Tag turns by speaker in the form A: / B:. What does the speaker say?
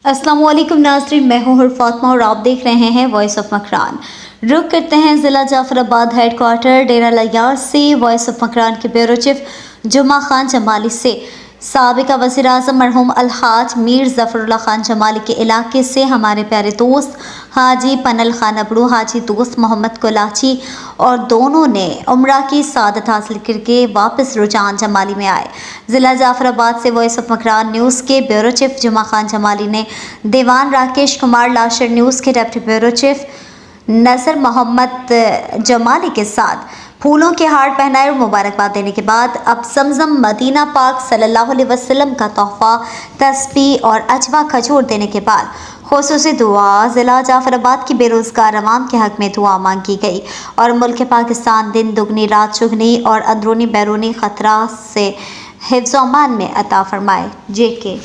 A: अस्सलाम वालेकुम नाज़रीन, मैं हूँ फातिमा और आप देख रहे हैं वॉइस ऑफ मकरान। रुख करते हैं ज़िला जाफराबाद हेड क्वार्टर डेरा लयार से। वॉइस ऑफ मकरान के ब्यूरो चीफ जुमा खान जमाली से साबिका वज़ीर आज़म मरहूम अलहाज मीर ज़फ़रुल्लाह खान जमाली के इलाके से हमारे प्यारे दोस्त हाजी पनल खान अबड़ू, हाजी दोस्त मोहम्मद कोलाची और दोनों ने उम्रा की सादत हासिल करके वापस रुझान जमाली में आए। ज़िला जाफराबाद से वॉइस ऑफ मकरान न्यूज़ के ब्यूरो चीफ जुमा खान जमाली ने दीवान राकेश कुमार, लाशर न्यूज़ के डिप्टी ब्यूरो चीफ नसर मोहम्मद जमाली के साथ फूलों के हार पहनाए और मुबारकबाद देने के बाद अब समजम मदीना पाक सल्लल्लाहु अलैहि वसल्लम का तोहफा तस्बीह और अजवा खजूर देने के बाद खुसूसी दुआ ज़िला जाफराबाद की बेरोज़गार अवाम के हक़ में दुआ मांगी गई और मुल्क पाकिस्तान दिन दुगनी रात चुगनी और अंदरूनी बैरूनी ख़तरा से हिफ्ज़-ओ-अमान में अता फरमाए। JK।